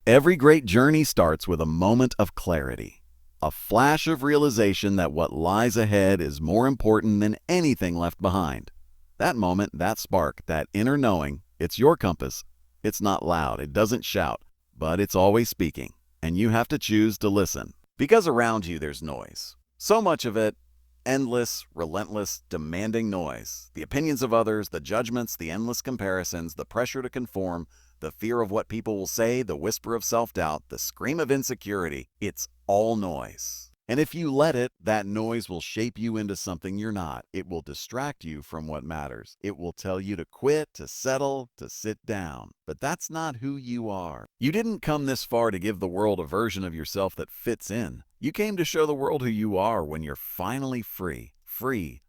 Every great journey starts with a moment of clarity, a flash of realization that what lies ahead is more important than anything left behind. That moment, that spark, that inner knowing, it's your compass. It's not loud, it doesn't shout, but it's always speaking, and you have to choose to listen. Because around you there's noise. So much of it, endless, relentless, demanding noise. The opinions of others, the judgments, the endless comparisons, the pressure to conform, the fear of what people will say, the whisper of self-doubt, the scream of insecurity. It's all noise. And if you let it, that noise will shape you into something you're not. It will distract you from what matters. It will tell you to quit, to settle, to sit down. But that's not who you are. You didn't come this far to give the world a version of yourself that fits in. You came to show the world who you are when you're finally free. Free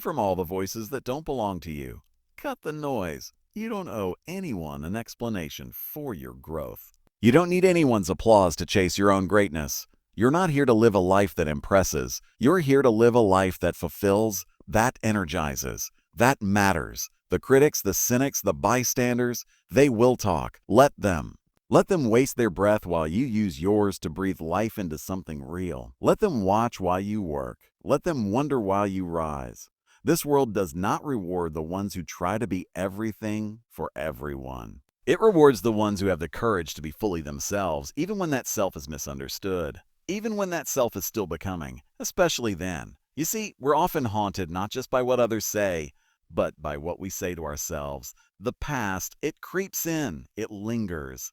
from all the voices that don't belong to you. Cut the noise. You don't owe anyone an explanation for your growth. You don't need anyone's applause to chase your own greatness. You're not here to live a life that impresses. You're here to live a life that fulfills, that energizes, that matters. The critics, the cynics, the bystanders, they will talk. Let them. Let them waste their breath while you use yours to breathe life into something real. Let them watch while you work. Let them wonder while you rise. This world does not reward the ones who try to be everything for everyone. It rewards the ones who have the courage to be fully themselves, even when that self is misunderstood, even when that self is still becoming, especially then. You see, we're often haunted not just by what others say, but by what we say to ourselves. The past, it creeps in, it lingers.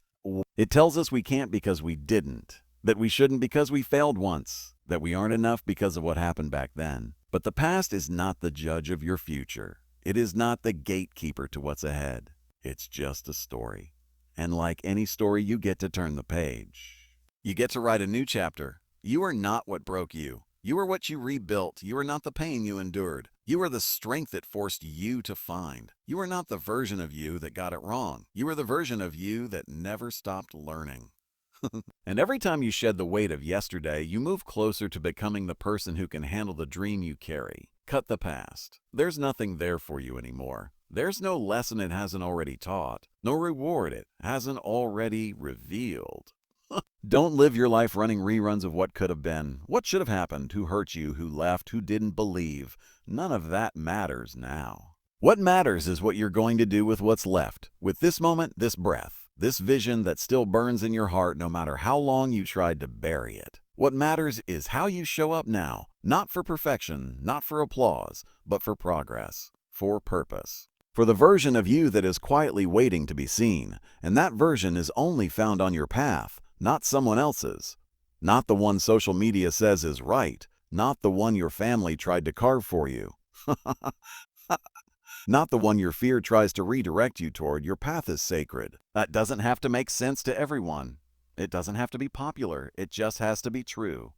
It tells us we can't because we didn't, that we shouldn't because we failed once, that we aren't enough because of what happened back then. But the past is not the judge of your future. It is not the gatekeeper to what's ahead. It's just a story. And like any story, you get to turn the page. You get to write a new chapter. You are not what broke you. You are what you rebuilt. You are not the pain you endured. You are the strength it forced you to find. You are not the version of you that got it wrong. You are the version of you that never stopped learning. And every time you shed the weight of yesterday, you move closer to becoming the person who can handle the dream you carry. Cut the past. There's nothing there for you anymore. There's no lesson it hasn't already taught, no reward it hasn't already revealed. Don't live your life running reruns of what could have been, what should have happened, who hurt you, who left, who didn't believe. None of that matters now. What matters is what you're going to do with what's left, with this moment, this breath. This vision that still burns in your heart no matter how long you tried to bury it. What matters is how you show up now, not for perfection, not for applause, but for progress, for purpose. For the version of you that is quietly waiting to be seen, and that version is only found on your path, not someone else's. Not the one social media says is right, not the one your family tried to carve for you. Not the one your fear tries to redirect you toward. Your path is sacred. That doesn't have to make sense to everyone. It doesn't have to be popular. It just has to be true.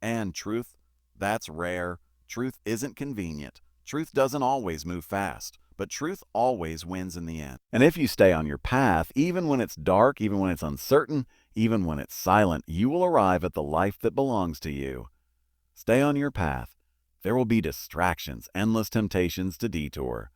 And truth, that's rare. Truth isn't convenient. Truth doesn't always move fast, but truth always wins in the end. And if you stay on your path, even when it's dark, even when it's uncertain, even when it's silent, you will arrive at the life that belongs to you. Stay on your path. There will be distractions, endless temptations to detour.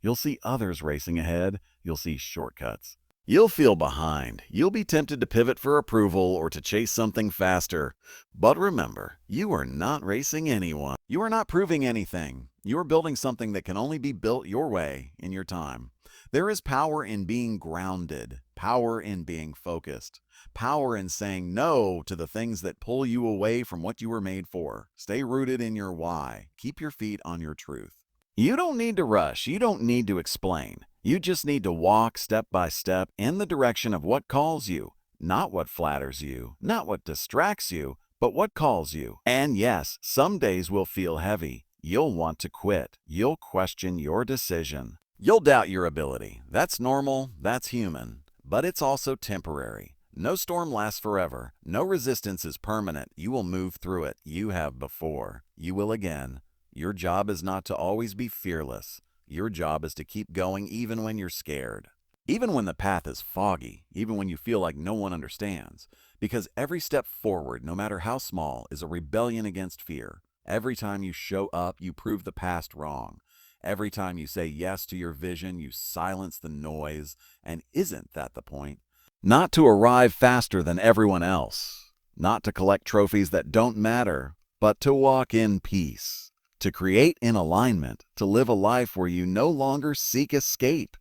You'll see others racing ahead. You'll see shortcuts. You'll feel behind. You'll be tempted to pivot for approval or to chase something faster. But remember, you are not racing anyone. You are not proving anything. You are building something that can only be built your way in your time. There is power in being grounded, power in being focused, power in saying no to the things that pull you away from what you were made for. Stay rooted in your why. Keep your feet on your truth. You don't need to rush. You don't need to explain. You just need to walk step by step in the direction of what calls you, not what flatters you, not what distracts you, but what calls you. And yes, some days will feel heavy. You'll want to quit. You'll question your decision. You'll doubt your ability. That's normal. That's human. But it's also temporary. No storm lasts forever. No resistance is permanent. You will move through it. You have before. You will again. Your job is not to always be fearless. Your job is to keep going even when you're scared. Even when the path is foggy, even when you feel like no one understands. Because every step forward, no matter how small, is a rebellion against fear. Every time you show up, you prove the past wrong. Every time you say yes to your vision, you silence the noise. And isn't that the point? Not to arrive faster than everyone else. Not to collect trophies that don't matter, but to walk in peace. To create in alignment, to live a life where you no longer seek escape.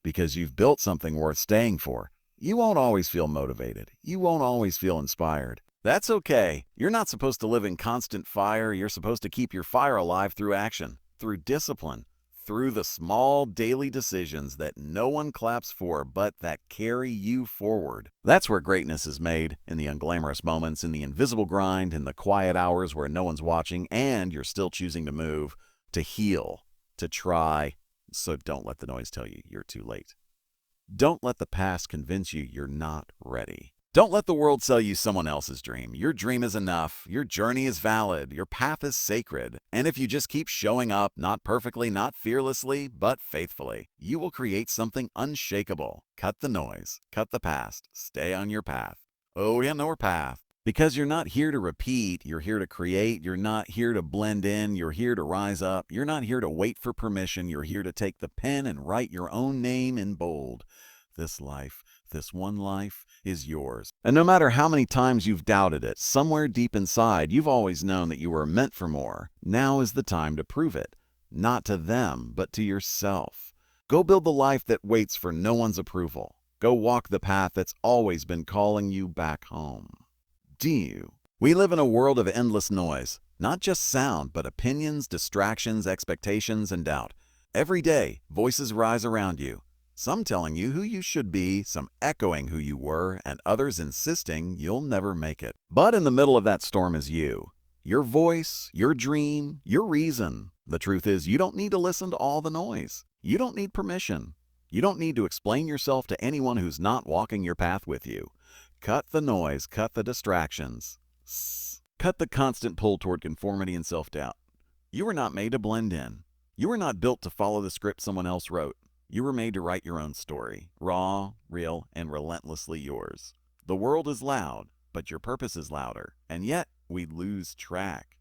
Because you've built something worth staying for. You won't always feel motivated. You won't always feel inspired. That's okay. You're not supposed to live in constant fire. You're supposed to keep your fire alive through action, through discipline, through the small daily decisions that no one claps for but that carry you forward. That's where greatness is made, in the unglamorous moments, in the invisible grind, in the quiet hours where no one's watching and you're still choosing to move, to heal, to try. So don't let the noise tell you you're too late. Don't let the past convince you you're not ready. Don't let the world sell you someone else's dream. Your dream is enough. Your journey is valid. Your path is sacred. And if you just keep showing up, not perfectly, not fearlessly, but faithfully, you will create something unshakable. Cut the noise. Cut the past. Stay on your path. Oh, yeah, your path. Because you're not here to repeat. You're here to create. You're not here to blend in. You're here to rise up. You're not here to wait for permission. You're here to take the pen and write your own name in bold. This life, this one life, is yours. And no matter how many times you've doubted it, somewhere deep inside, you've always known that you were meant for more. Now is the time to prove it. Not to them, but to yourself. Go build the life that waits for no one's approval. Go walk the path that's always been calling you back home. Do you? We live in a world of endless noise. Not just sound, but opinions, distractions, expectations, and doubt. Every day, voices rise around you. Some telling you who you should be, some echoing who you were, and others insisting you'll never make it. But in the middle of that storm is you. Your voice, your dream, your reason. The truth is, you don't need to listen to all the noise. You don't need permission. You don't need to explain yourself to anyone who's not walking your path with you. Cut the noise, cut the distractions. Cut the constant pull toward conformity and self-doubt. You were not made to blend in. You were not built to follow the script someone else wrote. You were made to write your own story, raw, real, and relentlessly yours. The world is loud, but your purpose is louder. And yet, we lose track.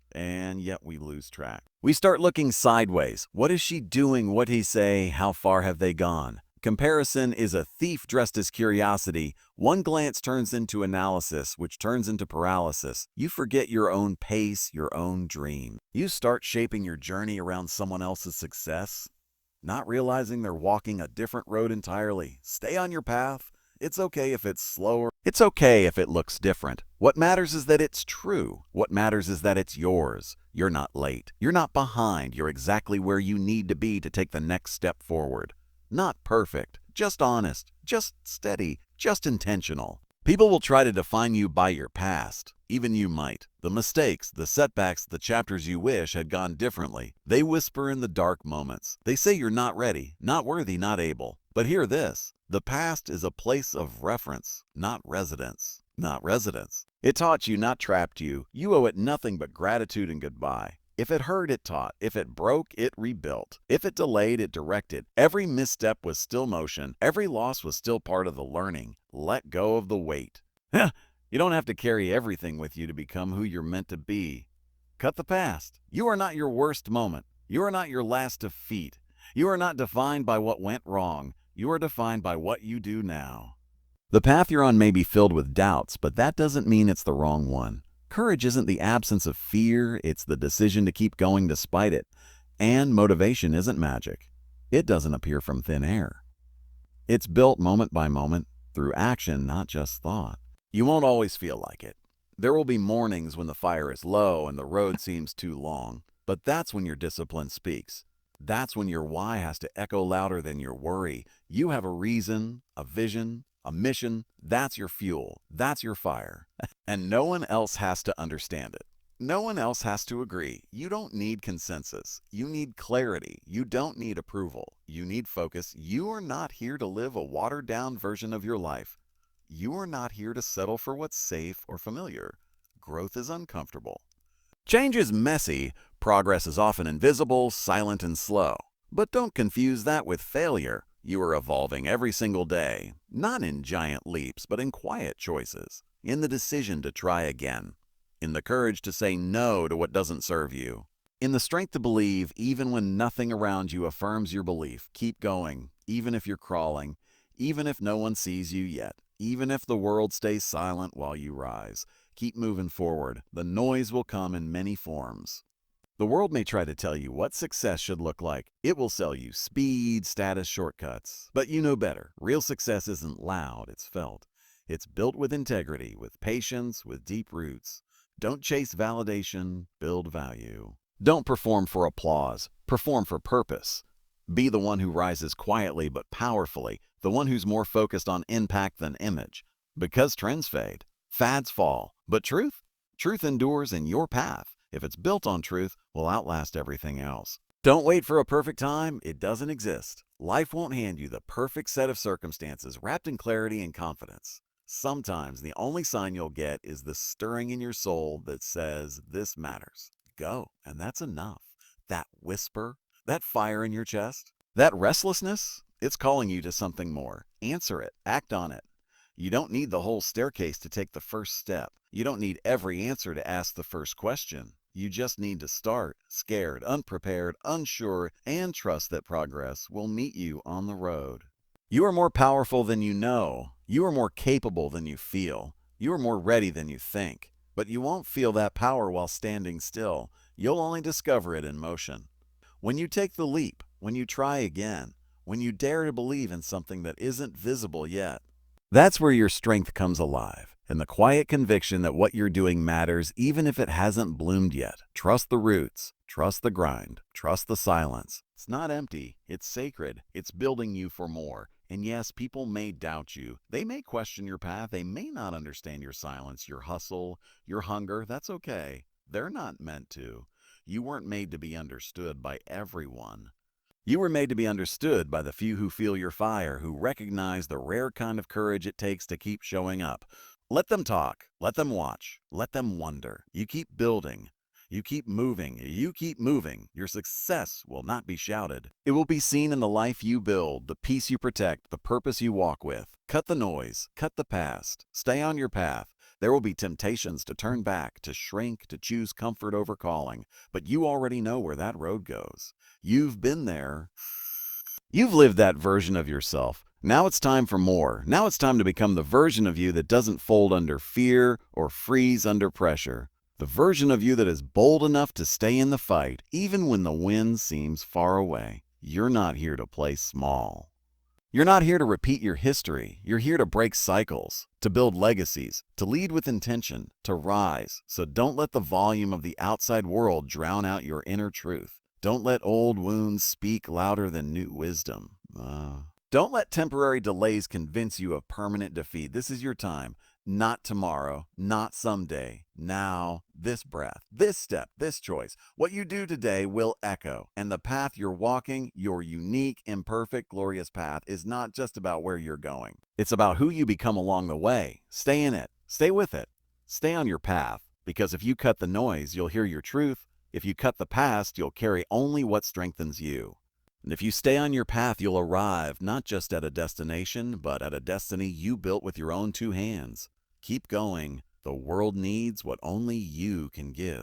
We start looking sideways. What is she doing? What'd he say? How far have they gone? Comparison is a thief dressed as curiosity. One glance turns into analysis, which turns into paralysis. You forget your own pace, your own dream. You start shaping your journey around someone else's success, not realizing they're walking a different road entirely. Stay on your path. It's okay if it's slower. It's okay if it looks different. What matters is that it's true. What matters is that it's yours. You're not late. You're not behind. You're exactly where you need to be to take the next step forward. Not perfect, just honest, just steady, just intentional. People will try to define you by your past. Even you might. The mistakes, the setbacks, the chapters you wish had gone differently. They whisper in the dark moments. They say you're not ready, not worthy, not able. But hear this. The past is a place of reference, not residence. Not residence. It taught you, not trapped you. You owe it nothing but gratitude and goodbye. If it hurt, it taught. If it broke, it rebuilt. If it delayed, it directed. Every misstep was still motion. Every loss was still part of the learning. Let go of the weight. You don't have to carry everything with you to become who you're meant to be. Cut the past. You are not your worst moment. You are not your last defeat. You are not defined by what went wrong. You are defined by what you do now. The path you're on may be filled with doubts, but that doesn't mean it's the wrong one. Courage isn't the absence of fear, it's the decision to keep going despite it. And motivation isn't magic. It doesn't appear from thin air. It's built moment by moment through action, not just thought. You won't always feel like it. There will be mornings when the fire is low and the road seems too long, but that's when your discipline speaks. That's when your why has to echo louder than your worry. You have a reason, a vision, a mission. That's your fuel. That's your fire. And no one else has to understand it. No one else has to agree. You don't need consensus. You need clarity. You don't need approval. You need focus. You are not here to live a watered-down version of your life. You are not here to settle for what's safe or familiar. Growth is uncomfortable. Change is messy. Progress is often invisible, silent, and slow. But don't confuse that with failure. You are evolving every single day, not in giant leaps, but in quiet choices, in the decision to try again, in the courage to say no to what doesn't serve you, in the strength to believe even when nothing around you affirms your belief. Keep going, even if you're crawling, even if no one sees you yet, even if the world stays silent while you rise. Keep moving forward. The noise will come in many forms. The world may try to tell you what success should look like. It will sell you speed, status, shortcuts. But you know better. Real success isn't loud, it's felt. It's built with integrity, with patience, with deep roots. Don't chase validation, build value. Don't perform for applause, perform for purpose. Be the one who rises quietly but powerfully, the one who's more focused on impact than image. Because trends fade, fads fall, but truth endures in your path. If it's built on truth, will outlast everything else. Don't wait for a perfect time. It doesn't exist. Life won't hand you the perfect set of circumstances wrapped in clarity and confidence. Sometimes the only sign you'll get is the stirring in your soul that says, this matters. Go, and that's enough. That whisper, that fire in your chest, that restlessness, it's calling you to something more. Answer it. Act on it. You don't need the whole staircase to take the first step. You don't need every answer to ask the first question. You just need to start, scared, unprepared, unsure, and trust that progress will meet you on the road. You are more powerful than you know. You are more capable than you feel. You are more ready than you think. But you won't feel that power while standing still. You'll only discover it in motion. When you take the leap, when you try again, when you dare to believe in something that isn't visible yet, that's where your strength comes alive, in the quiet conviction that what you're doing matters even if it hasn't bloomed yet. Trust the roots, trust the grind, trust the silence. It's not empty, it's sacred, it's building you for more. And yes, people may doubt you. They may question your path. They may not understand your silence, your hustle, your hunger. That's okay. They're not meant to. You weren't made to be understood by everyone. You were made to be understood by the few who feel your fire, who recognize the rare kind of courage it takes to keep showing up. Let them talk. Let them watch. Let them wonder. You keep building. You keep moving. You keep moving. Your success will not be shouted. It will be seen in the life you build, the peace you protect, the purpose you walk with. Cut the noise. Cut the past. Stay on your path. There will be temptations to turn back, to shrink, to choose comfort over calling. But you already know where that road goes. You've been there. You've lived that version of yourself. Now it's time for more. Now it's time to become the version of you that doesn't fold under fear or freeze under pressure. The version of you that is bold enough to stay in the fight, even when the wind seems far away. You're not here to play small. You're not here to repeat your history. You're here to break cycles, to build legacies, to lead with intention, to rise. So don't let the volume of the outside world drown out your inner truth. Don't let old wounds speak louder than new wisdom. Don't let temporary delays convince you of permanent defeat. This is your time. Not tomorrow, not someday. Now, this breath, this step, this choice. What you do today will echo. And the path you're walking, your unique, imperfect, glorious path, is not just about where you're going. It's about who you become along the way. Stay in it. Stay with it. Stay on your path. Because if you cut the noise, you'll hear your truth. If you cut the past, you'll carry only what strengthens you. And if you stay on your path, you'll arrive not just at a destination, but at a destiny you built with your own two hands. Keep going. The world needs what only you can give.